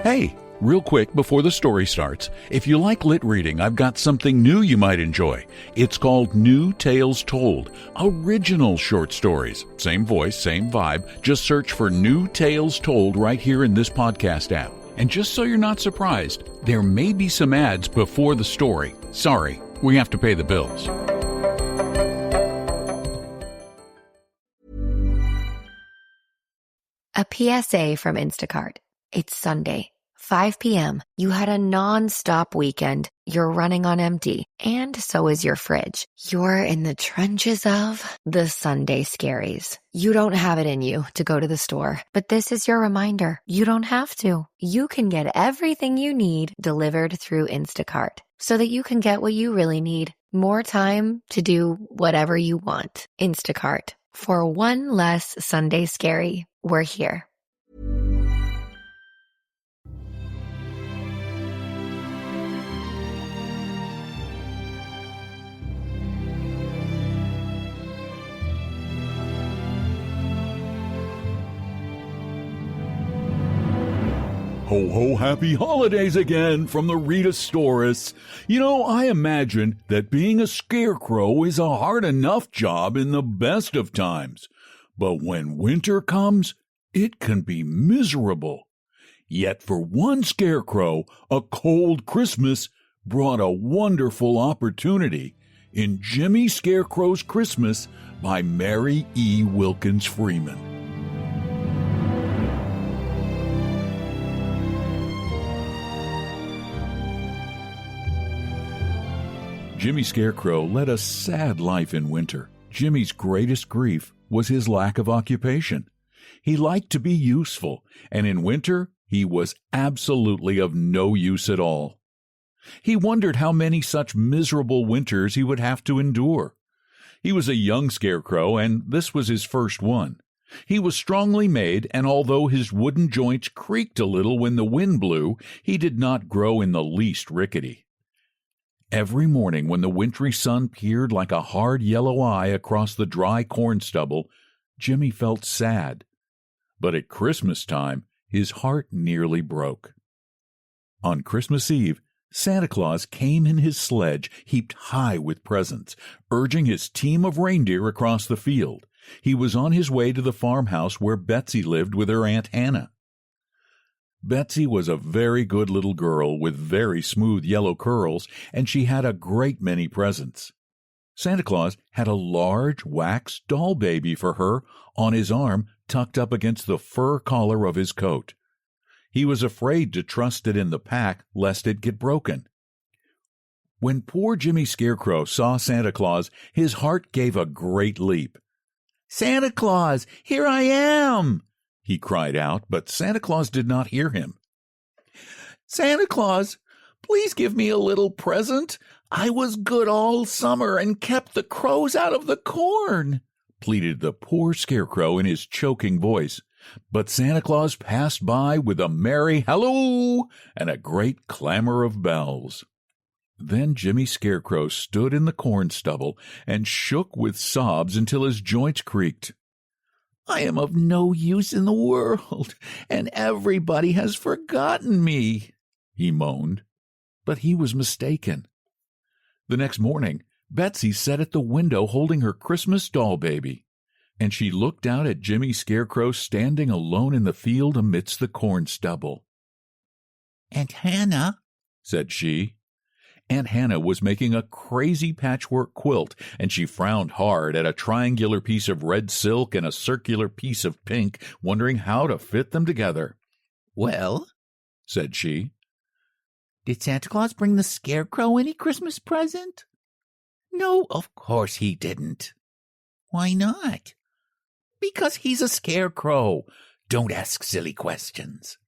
Hey, real quick before the story starts, if you like lit reading, I've got something new you might enjoy. It's called New Tales Told, original short stories. Same voice, same vibe. Just search for New Tales Told right here in this podcast app. And just so you're not surprised, there may be some ads before the story. Sorry, we have to pay the bills. A PSA from Instacart. It's Sunday, 5 p.m. You had a non-stop weekend. You're running on empty, and so is your fridge. You're in the trenches of the Sunday scaries. You don't have it in you to go to the store, but this is your reminder. You don't have to. You can get everything you need delivered through Instacart so that you can get what you really need. More time to do whatever you want. Instacart. For one less Sunday scary, we're here. Ho ho, happy holidays again from the Readastorus. You know, I imagine that being a scarecrow is a hard enough job in the best of times. But when winter comes, it can be miserable. Yet for one scarecrow, a cold Christmas brought a wonderful opportunity in Jimmy Scarecrow's Christmas by Mary E. Wilkins Freeman. Jimmy Scarecrow led a sad life in winter. Jimmy's greatest grief was his lack of occupation. He liked to be useful, and in winter he was absolutely of no use at all. He wondered how many such miserable winters he would have to endure. He was a young scarecrow, and this was his first one. He was strongly made, and although his wooden joints creaked a little when the wind blew, he did not grow in the least rickety. Every morning when the wintry sun peered like a hard yellow eye across the dry corn stubble, Jimmy felt sad. But at Christmas time, his heart nearly broke. On Christmas Eve, Santa Claus came in his sledge heaped high with presents, urging his team of reindeer across the field. He was on his way to the farmhouse where Betsy lived with her Aunt Hannah. Betsy was a very good little girl with very smooth yellow curls, and she had a great many presents. Santa Claus had a large wax doll baby for her on his arm tucked up against the fur collar of his coat. He was afraid to trust it in the pack lest it get broken. When poor Jimmy Scarecrow saw Santa Claus, his heart gave a great leap. "Santa Claus, here I am!" he cried out, but Santa Claus did not hear him. "Santa Claus, please give me a little present. I was good all summer and kept the crows out of the corn," pleaded the poor scarecrow in his choking voice. But Santa Claus passed by with a merry halloo and a great clamor of bells. Then Jimmy Scarecrow stood in the corn stubble and shook with sobs until his joints creaked. "I am of no use in the world, and everybody has forgotten me," he moaned. But he was mistaken. The next morning, Betsy sat at the window holding her Christmas doll baby, and she looked out at Jimmy Scarecrow standing alone in the field amidst the corn stubble. "Aunt Hannah," said she. Aunt Hannah was making a crazy patchwork quilt, and she frowned hard at a triangular piece of red silk and a circular piece of pink, wondering how to fit them together. "Well," said she, "did Santa Claus bring the Scarecrow any Christmas present?" "No, of course he didn't." "Why not?" "Because he's a scarecrow. Don't ask silly questions."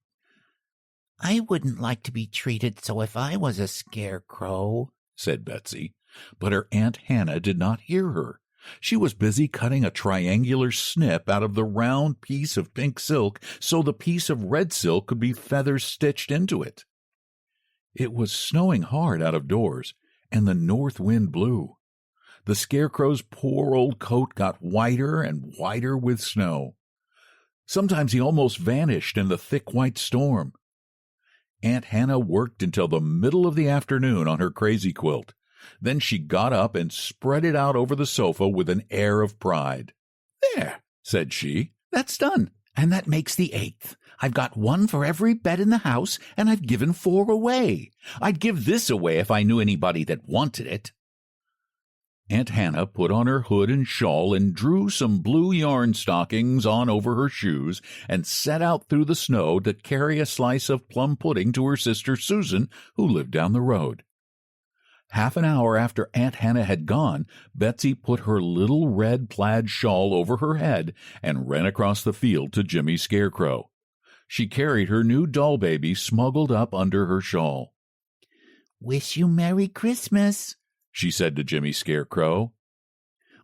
"I wouldn't like to be treated so if I was a scarecrow," said Betsy. But her Aunt Hannah did not hear her. She was busy cutting a triangular snip out of the round piece of pink silk so the piece of red silk could be feather-stitched into it. It was snowing hard out of doors, and the north wind blew. The scarecrow's poor old coat got whiter and whiter with snow. Sometimes he almost vanished in the thick white storm. Aunt Hannah worked until the middle of the afternoon on her crazy quilt. Then she got up and spread it out over the sofa with an air of pride. "There," said she, "that's done, and that makes the 8th. I've got one for every bed in the house, and I've given 4 away. I'd give this away if I knew anybody that wanted it." Aunt Hannah put on her hood and shawl and drew some blue yarn stockings on over her shoes and set out through the snow to carry a slice of plum pudding to her sister Susan, who lived down the road. Half an hour after Aunt Hannah had gone, Betsy put her little red plaid shawl over her head and ran across the field to Jimmy Scarecrow. She carried her new doll baby smuggled up under her shawl. "Wish you Merry Christmas," she said to Jimmy Scarecrow.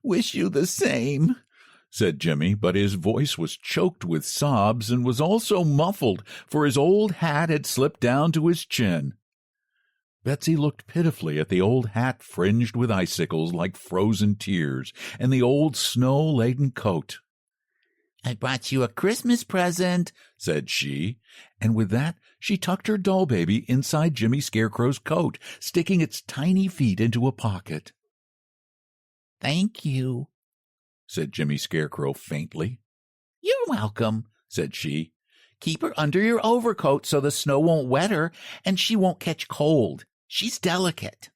"Wish you the same," said Jimmy, but his voice was choked with sobs and was also muffled, for his old hat had slipped down to his chin. Betsy looked pitifully at the old hat fringed with icicles like frozen tears, and the old snow-laden coat. "I brought you a Christmas present," said she, and with that she tucked her doll baby inside Jimmy Scarecrow's coat, sticking its tiny feet into a pocket. "Thank you," said Jimmy Scarecrow faintly. "You're welcome," said she. "Keep her under your overcoat so the snow won't wet her, and she won't catch cold. She's delicate."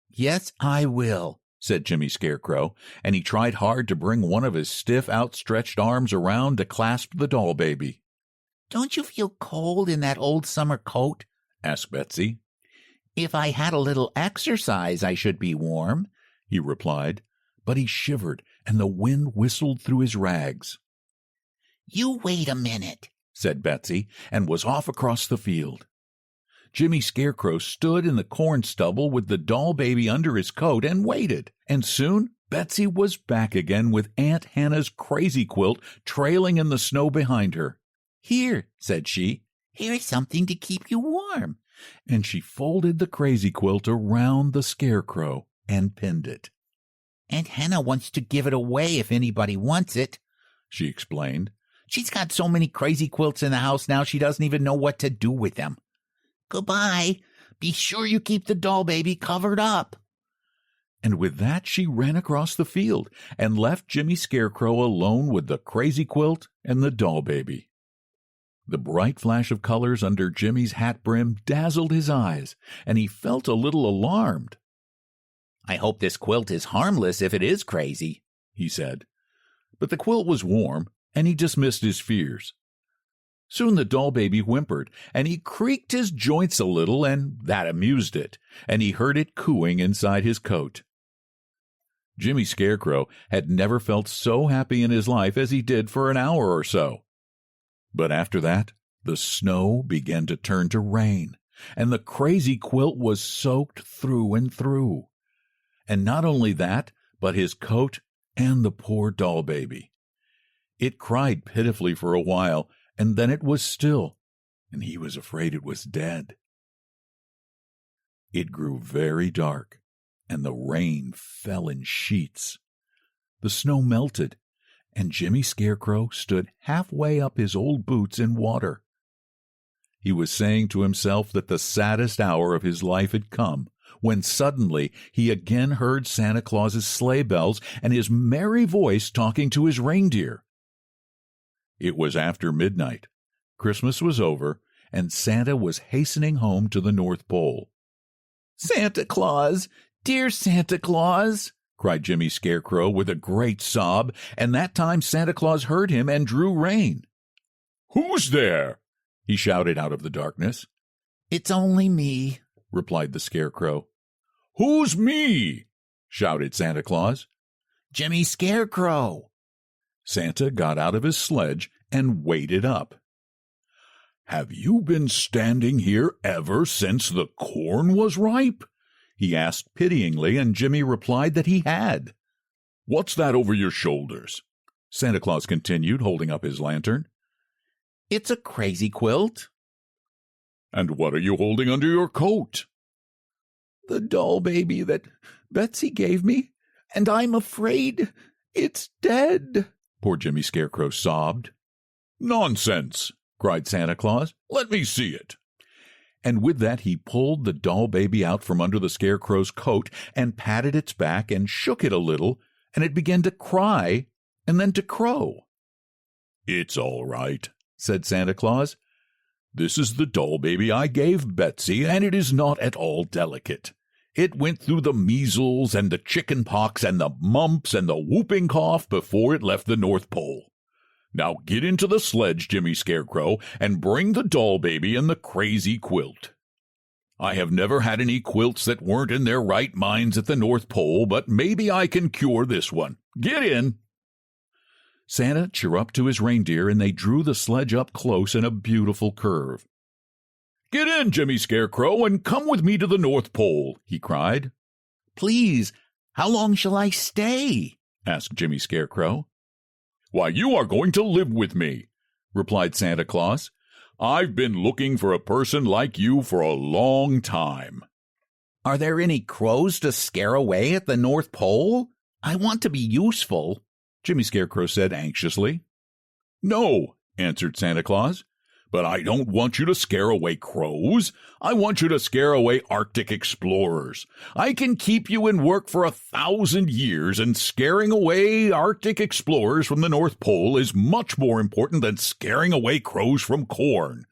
"Yes, I will," said Jimmy Scarecrow, and he tried hard to bring one of his stiff, outstretched arms around to clasp the doll baby. "Don't you feel cold in that old summer coat?" asked Betsy. "If I had a little exercise, I should be warm," he replied, but he shivered, and the wind whistled through his rags. "You wait a minute," said Betsy, and was off across the field. Jimmy Scarecrow stood in the corn stubble with the doll baby under his coat and waited, and soon Betsy was back again with Aunt Hannah's crazy quilt trailing in the snow behind her. "Here," said she, "here's something to keep you warm," and she folded the crazy quilt around the Scarecrow and pinned it. "Aunt Hannah wants to give it away if anybody wants it," she explained. "She's got so many crazy quilts in the house now she doesn't even know what to do with them. Goodbye. Be sure you keep the doll baby covered up." And with that she ran across the field and left Jimmy Scarecrow alone with the crazy quilt and the doll baby. The bright flash of colors under Jimmy's hat brim dazzled his eyes, and he felt a little alarmed. "I hope this quilt is harmless if it is crazy," he said. But the quilt was warm, and he dismissed his fears. Soon the doll baby whimpered, and he creaked his joints a little, and that amused it, and he heard it cooing inside his coat. Jimmy Scarecrow had never felt so happy in his life as he did for an hour or so. But after that, the snow began to turn to rain, and the crazy quilt was soaked through and through. And not only that, but his coat and the poor doll baby. It cried pitifully for a while, and then it was still, and he was afraid it was dead. It grew very dark, and the rain fell in sheets. The snow melted, and Jimmy Scarecrow stood halfway up his old boots in water. He was saying to himself that the saddest hour of his life had come, when suddenly he again heard Santa Claus's sleigh bells and his merry voice talking to his reindeer. It was after midnight. Christmas was over, and Santa was hastening home to the North Pole. "Santa Claus! Dear Santa Claus!" cried Jimmy Scarecrow with a great sob, and that time Santa Claus heard him and drew rein. "Who's there?" he shouted out of the darkness. "It's only me," replied the Scarecrow. "Who's me?" shouted Santa Claus. "Jimmy Scarecrow." Santa got out of his sledge and waded up. "Have you been standing here ever since the corn was ripe?" he asked pityingly, and Jimmy replied that he had. "What's that over your shoulders?" Santa Claus continued, holding up his lantern. "It's a crazy quilt." "And what are you holding under your coat?" "The doll baby that Betsy gave me, and I'm afraid it's dead," poor Jimmy Scarecrow sobbed. "Nonsense!" cried Santa Claus. "Let me see it." And with that he pulled the doll baby out from under the Scarecrow's coat and patted its back and shook it a little, and it began to cry and then to crow. "It's all right," said Santa Claus. "This is the doll baby I gave Betsy, and it is not at all delicate. It went through the measles and the chicken pox and the mumps and the whooping cough before it left the North Pole. Now get into the sledge, Jimmy Scarecrow, and bring the doll baby and the crazy quilt. I have never had any quilts that weren't in their right minds at the North Pole, but maybe I can cure this one. Get in." Santa chirruped to his reindeer, and they drew the sledge up close in a beautiful curve. "Get in, Jimmy Scarecrow, and come with me to the North Pole," he cried. "Please, how long shall I stay?" asked Jimmy Scarecrow. "Why, you are going to live with me," replied Santa Claus. "I've been looking for a person like you for a long time." "Are there any crows to scare away at the North Pole? I want to be useful," Jimmy Scarecrow said anxiously. "No," answered Santa Claus, "but I don't want you to scare away crows. I want you to scare away Arctic explorers. I can keep you in work for 1,000 years, and scaring away Arctic explorers from the North Pole is much more important than scaring away crows from corn.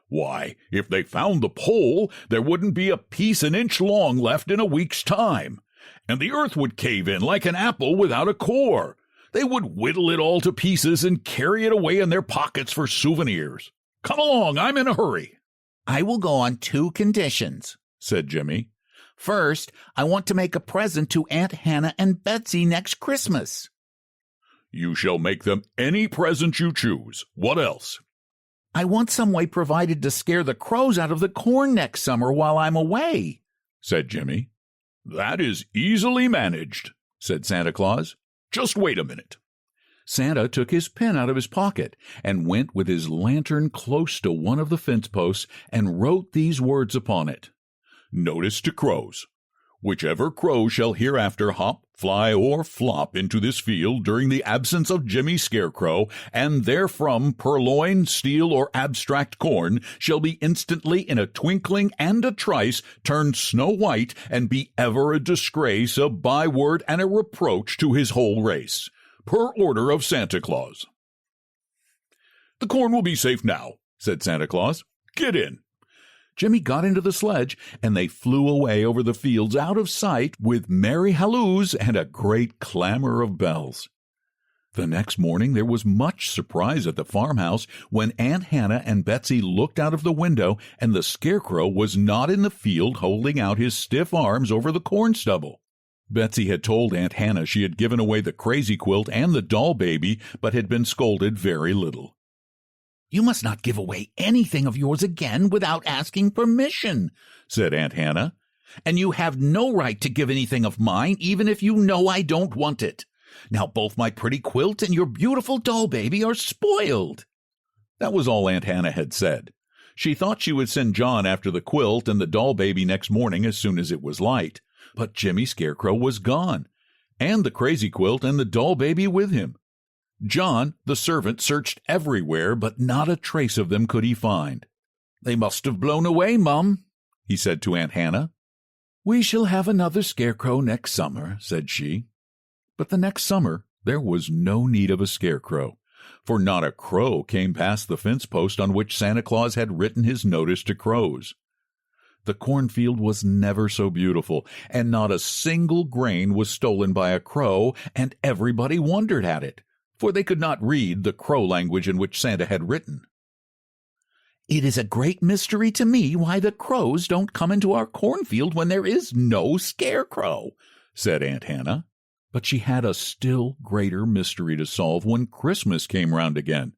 Why, if they found the pole, there wouldn't be a piece an inch long left in a week's time, and the earth would cave in like an apple without a core. They would whittle it all to pieces and carry it away in their pockets for souvenirs. Come along, I'm in a hurry." "I will go on 2 conditions," said Jimmy. "First, I want to make a present to Aunt Hannah and Betsy next Christmas." "You shall make them any present you choose. What else?" "I want some way provided to scare the crows out of the corn next summer while I'm away," said Jimmy. "That is easily managed," said Santa Claus. "Just wait a minute." Santa took his pen out of his pocket and went with his lantern close to one of the fence posts and wrote these words upon it. "Notice to crows. Whichever crow shall hereafter hop, fly, or flop into this field during the absence of Jimmy Scarecrow, and therefrom purloin, steal, or abstract corn, shall be instantly in a twinkling and a trice turned snow white and be ever a disgrace, a byword, and a reproach to his whole race. Per order of Santa Claus." "The corn will be safe now," said Santa Claus. "Get in." Jimmy got into the sledge, and they flew away over the fields out of sight with merry halloos and a great clamor of bells. The next morning there was much surprise at the farmhouse when Aunt Hannah and Betsy looked out of the window, and the Scarecrow was not in the field holding out his stiff arms over the corn stubble. Betsy had told Aunt Hannah she had given away the crazy quilt and the doll baby, but had been scolded very little. "You must not give away anything of yours again without asking permission," said Aunt Hannah. "And you have no right to give anything of mine, even if you know I don't want it. Now both my pretty quilt and your beautiful doll baby are spoiled." That was all Aunt Hannah had said. She thought she would send John after the quilt and the doll baby next morning as soon as it was light. But Jimmy Scarecrow was gone, and the crazy quilt and the doll baby with him. John, the servant, searched everywhere, but not a trace of them could he find. "They must have blown away, Mum," he said to Aunt Hannah. "We shall have another Scarecrow next summer," said she. But the next summer there was no need of a Scarecrow, for not a crow came past the fence post on which Santa Claus had written his notice to crows. The cornfield was never so beautiful, and not a single grain was stolen by a crow, and everybody wondered at it, for they could not read the crow language in which Santa had written. "It is a great mystery to me why the crows don't come into our cornfield when there is no Scarecrow," said Aunt Hannah. But she had a still greater mystery to solve when Christmas came round again.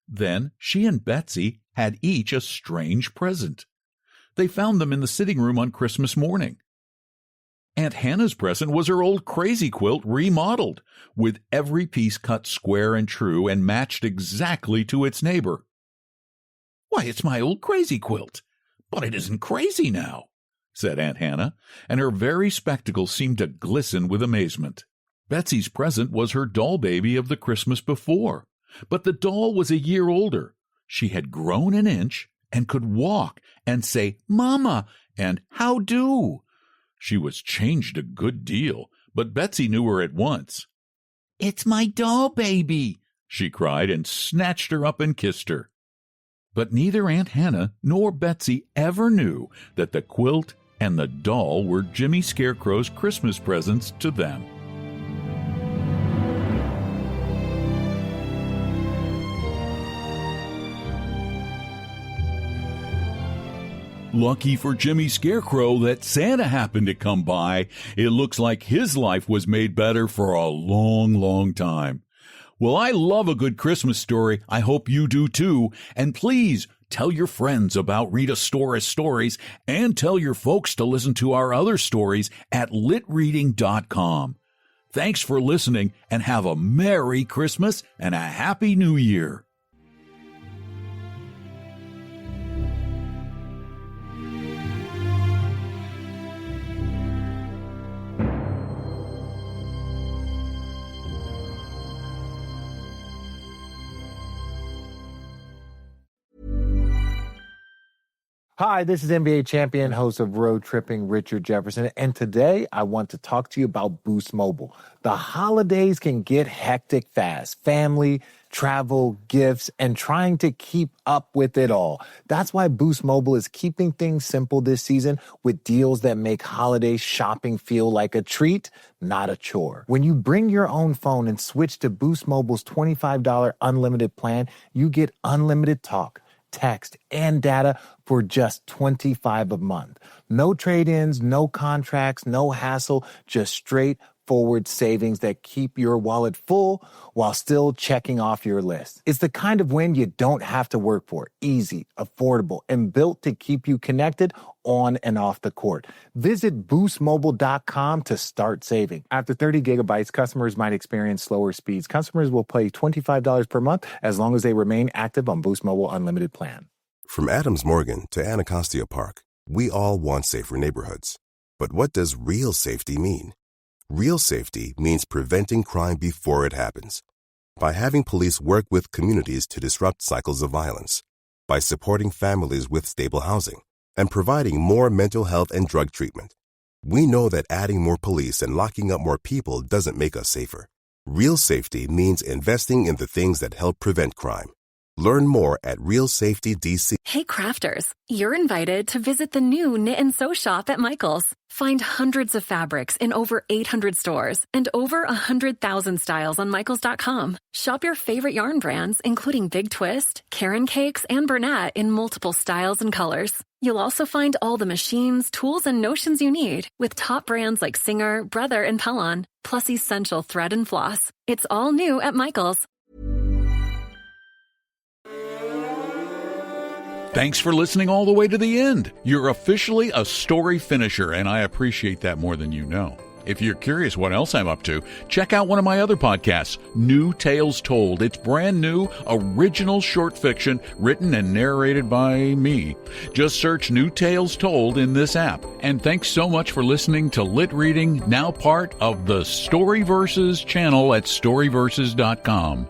Then she and Betsy had each a strange present. They found them in the sitting room on Christmas morning. Aunt Hannah's present was her old crazy quilt remodeled, with every piece cut square and true and matched exactly to its neighbor. "Why, it's my old crazy quilt, but it isn't crazy now," said Aunt Hannah, and her very spectacles seemed to glisten with amazement. Betsy's present was her doll baby of the Christmas before, but the doll was a year older. She had grown an inch, and could walk and say Mama and How do. She was changed a good deal, but Betsy knew her at once. "It's my doll baby," she cried and snatched her up and kissed her. But neither Aunt Hannah nor Betsy ever knew that the quilt and the doll were Jimmy Scarecrow's Christmas presents to them. Lucky for Jimmy Scarecrow that Santa happened to come by. It looks like his life was made better for a long, long time. Well, I love a good Christmas story. I hope you do too. And please tell your friends about Readastorus stories and tell your folks to listen to our other stories at LitReading.com. Thanks for listening and have a Merry Christmas and a Happy New Year. Hi, this is NBA champion, host of Road Tripping, Richard Jefferson, and today I want to talk to you about Boost Mobile. The holidays can get hectic fast. Family, travel, gifts, and trying to keep up with it all. That's why Boost Mobile is keeping things simple this season with deals that make holiday shopping feel like a treat, not a chore. When you bring your own phone and switch to Boost Mobile's $25 unlimited plan, you get unlimited talk, text, and data for just $25 a month. No trade-ins, no contracts, no hassle, just straightforward savings that keep your wallet full while still checking off your list. It's the kind of win you don't have to work for. Easy, affordable, and built to keep you connected on and off the court. Visit boostmobile.com to start saving. After 30 gigabytes, customers might experience slower speeds. Customers will pay $25 per month as long as they remain active on Boost Mobile Unlimited plan. From Adams Morgan to Anacostia Park, we all want safer neighborhoods. But what does real safety mean? Real safety means preventing crime before it happens. By having police work with communities to disrupt cycles of violence. By supporting families with stable housing. And providing more mental health and drug treatment. We know that adding more police and locking up more people doesn't make us safer. Real safety means investing in the things that help prevent crime. Learn more at RealSafetyDC. Hey crafters, you're invited to visit the new Knit and Sew shop at Michael's. Find hundreds of fabrics in over 800 stores and over 100,000 styles on Michaels.com. Shop your favorite yarn brands, including Big Twist, Karen Cakes, and Bernat in multiple styles and colors. You'll also find all the machines, tools, and notions you need with top brands like Singer, Brother, and Pellon, plus essential thread and floss. It's all new at Michael's. Thanks for listening all the way to the end. You're officially a story finisher, and I appreciate that more than you know. If you're curious what else I'm up to, check out one of my other podcasts, New Tales Told. It's brand new, original short fiction written and narrated by me. Just search New Tales Told in this app. And thanks so much for listening to Lit Reading, now part of the StoryVerses channel at StoryVerses.com.